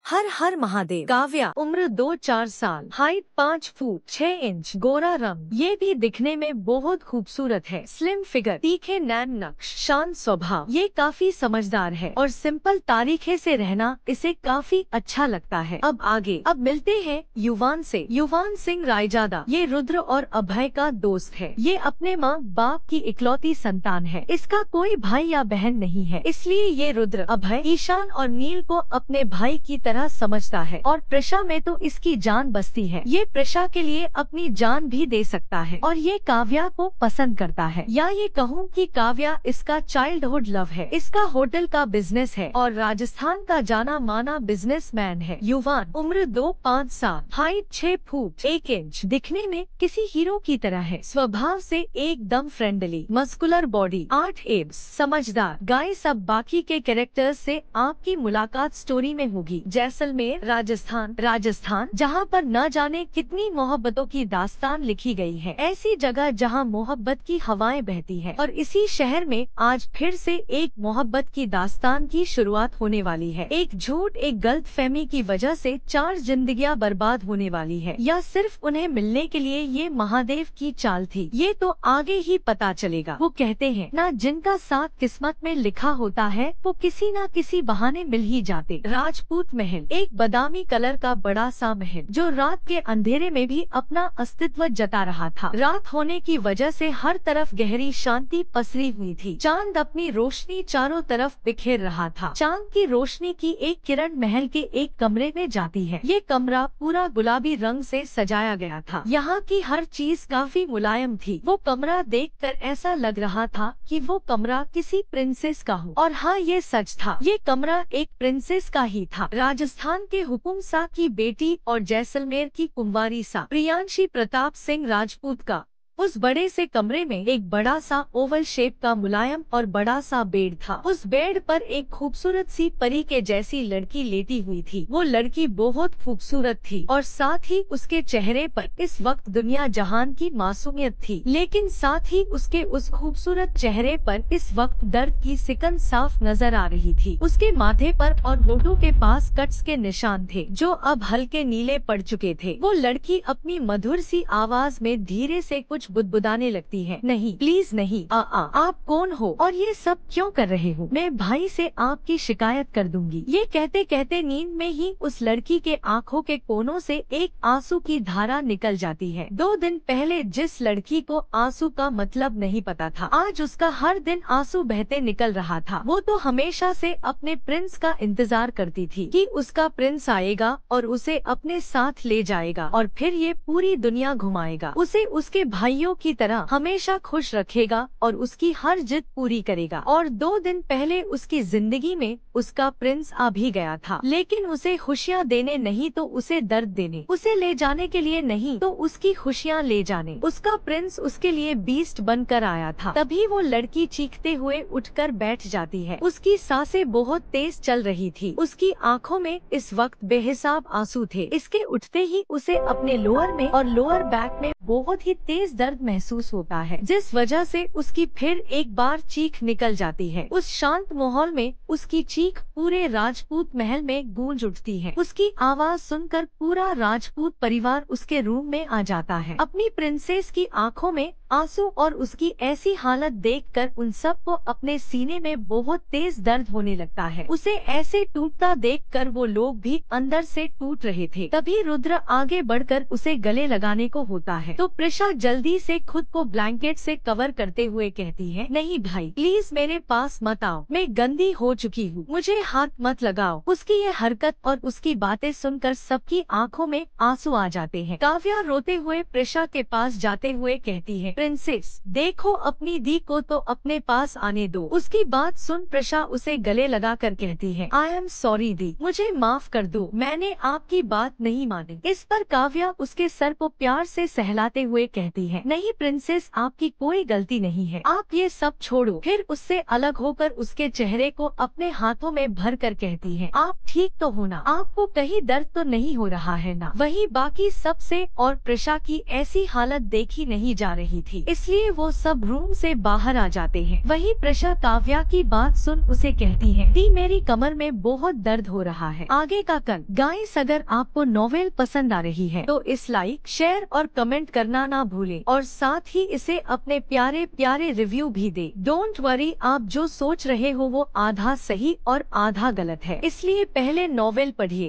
हर हर महादेव। काव्या, उम्र 2-4 साल, height 5 foot 6 inch, गोरा रंग, ये भी दिखने में बहुत खूबसूरत है। स्लिम फिगर, तीखे नैन नक्श, शांत स्वभाव, ये काफी समझदार है और सिंपल तरीके से रहना इसे काफी अच्छा लगता है। अब मिलते हैं युवान से। युवान सिंह रायजादा, ये रुद्र और अभय का दोस्त है। ये अपने माँ बाप की इकलौती संतान है। इसका कोई भाई या बहन नहीं है, इसलिए ये रुद्र, अभय, ईशान और नील को अपने भाई की तरह समझता है और प्रशा में तो इसकी जान बसती है। ये प्रशा के लिए अपनी जान भी दे सकता है और ये काव्या को पसंद करता है, या ये कहूँ कि काव्या इसका चाइल्डहुड लव है। इसका होटल का बिजनेस है और राजस्थान का जाना माना बिजनेसमैन है। युवान, उम्र 2-5 साल, हाइट 6 फुट 1 इंच, दिखने में किसी हीरो की तरह है। स्वभाव से एकदम फ्रेंडली, मस्कुलर बॉडी, 8 एब्स, समझदार। गाइस, अब बाकी के कैरेक्टर्स से आपकी मुलाकात स्टोरी में होगी। जैसलमेर, राजस्थान, जहाँ पर न जाने कितनी मोहब्बतों की दास्तान लिखी गई है। ऐसी जगह जहाँ मोहब्बत की हवाएं बहती है और इसी शहर में आज फिर से एक मोहब्बत की दास्तान की शुरुआत होने वाली है। एक झूठ, एक गलतफहमी की वजह से 4 जिंदगियां बर्बाद होने वाली है, या सिर्फ उन्हें मिलने के लिए ये महादेव की चाल थी, ये तो आगे ही पता चलेगा। वो कहते हैं ना, जिनका साथ किस्मत में लिखा होता है वो किसी न किसी बहाने मिल ही जाते। राजपूत महल, एक बादामी कलर का बड़ा सा महल जो रात के अंधेरे में भी अपना अस्तित्व जता रहा था। रात होने की वजह से हर तरफ गहरी शांति पसरी हुई थी। चांद अपनी रोशनी चारों तरफ बिखेर रहा था। चांद की रोशनी की एक किरण महल के एक कमरे में जाती है। ये कमरा पूरा गुलाबी रंग से सजाया गया था। यहाँ की हर चीज काफी मुलायम थी। वो कमरा देखकर ऐसा लग रहा था कि वो कमरा किसी प्रिंसेस का हो। और हाँ, ये सच था, ये कमरा एक प्रिंसेस का ही था। राजस्थान के हुकुम शाह की बेटी और जैसलमेर की कुंवारी सा प्रियांशी प्रताप सिंह राजपूत का उस बड़े से कमरे में एक बड़ा सा ओवल शेप का मुलायम और बड़ा सा बेड था। उस बेड पर एक खूबसूरत सी परी के जैसी लड़की लेटी हुई थी। वो लड़की बहुत खूबसूरत थी और साथ ही उसके चेहरे पर इस वक्त दुनिया जहान की मासूमियत थी, लेकिन साथ ही उसके उस खूबसूरत चेहरे पर इस वक्त दर्द की सिकन साफ नजर आ रही थी। उसके माथे पर और होठों के पास कट्स के निशान थे जो अब हल्के नीले पड़ चुके थे। वो लड़की अपनी मधुर सी आवाज में धीरे से कुछ बुदबुदाने लगती है। नहीं, प्लीज नहीं, आप कौन हो और ये सब क्यों कर रहे हो? मैं भाई से आपकी शिकायत कर दूंगी। ये कहते कहते नींद में ही उस लड़की के आंखों के कोनों से एक आंसू की धारा निकल जाती है। 2 दिन पहले जिस लड़की को आंसू का मतलब नहीं पता था, आज उसका हर दिन आंसू बहते निकल रहा था। वो तो हमेशा से अपने प्रिंस का इंतजार करती थी कि उसका प्रिंस आएगा और उसे अपने साथ ले जाएगा और फिर ये पूरी दुनिया घुमाएगा, उसे उसके भाइयों की तरह हमेशा खुश रखेगा और उसकी हर जिद पूरी करेगा। और 2 दिन पहले उसकी जिंदगी में उसका प्रिंस आ भी गया था, लेकिन उसे खुशियाँ देने नहीं तो उसे दर्द देने, उसे ले जाने के लिए नहीं तो उसकी खुशियाँ ले जाने उसका प्रिंस उसके लिए बीस्ट बनकर आया था। तभी वो लड़की चीखते हुए उठकर बैठ जाती है। उसकी सांसें बहुत तेज चल रही थी। उसकी आंखों में इस वक्त बेहिसाब आंसू थे। इसके उठते ही उसे अपने लोअर में और लोअर बैक में बहुत ही तेज दर्द महसूस होता है, जिस वजह से उसकी फिर एक बार चीख निकल जाती है। उस शांत माहौल में उसकी चीख पूरे राजपूत महल में गूंज उठती है। उसकी आवाज सुनकर पूरा राजपूत परिवार उसके रूम में आ जाता है। अपनी प्रिंसेस की आंखों में आंसू और उसकी ऐसी हालत देखकर उन सब को अपने सीने में बहुत तेज दर्द होने लगता है। उसे ऐसे टूटता देखकर वो लोग भी अंदर से टूट रहे थे। तभी रुद्र आगे बढ़कर उसे गले लगाने को होता है तो प्रशा जल्दी से खुद को ब्लैंकेट से कवर करते हुए कहती है, नहीं भाई, प्लीज मेरे पास मत आओ, मैं गंदी हो चुकी हूँ, मुझे हाथ मत लगाओ। उसकी ये हरकत और उसकी बातें सुनकर सबकी आंखों में आंसू आ जाते हैं। काव्या रोते हुए प्रशा के पास जाते हुए कहती है, प्रिंसेस देखो, अपनी दी को तो अपने पास आने दो। उसकी बात सुन प्रशा उसे गले लगा कर कहती है, आई एम सॉरी दी, मुझे माफ कर दो, मैंने आपकी बात नहीं मानी। इस पर काव्या उसके सर को प्यार से सहलाते हुए कहती है, है। नहीं प्रिंसेस, आपकी कोई गलती नहीं है, आप ये सब छोड़ो। फिर उससे अलग होकर उसके चेहरे को अपने हाथों में भर कर कहती है, आप ठीक तो हो ना? आपको कहीं दर्द तो नहीं हो रहा है ना? वही बाकी सबसे और प्रशा की ऐसी हालत देखी नहीं जा रही थी, इसलिए वो सब रूम से बाहर आ जाते हैं। वही प्रशा काव्या की बात सुन उसे कहती है, दी मेरी कमर में बहुत दर्द हो रहा है। आगे का कल। गाइस, अगर आपको नॉवेल पसंद आ रही है तो इस लाइक, शेयर और कमेंट करना ना भूलें और साथ ही इसे अपने प्यारे प्यारे रिव्यू भी दे। डोंट वरी, आप जो सोच रहे हो वो आधा सही और आधा गलत है, इसलिए पहले नॉवेल पढ़िए।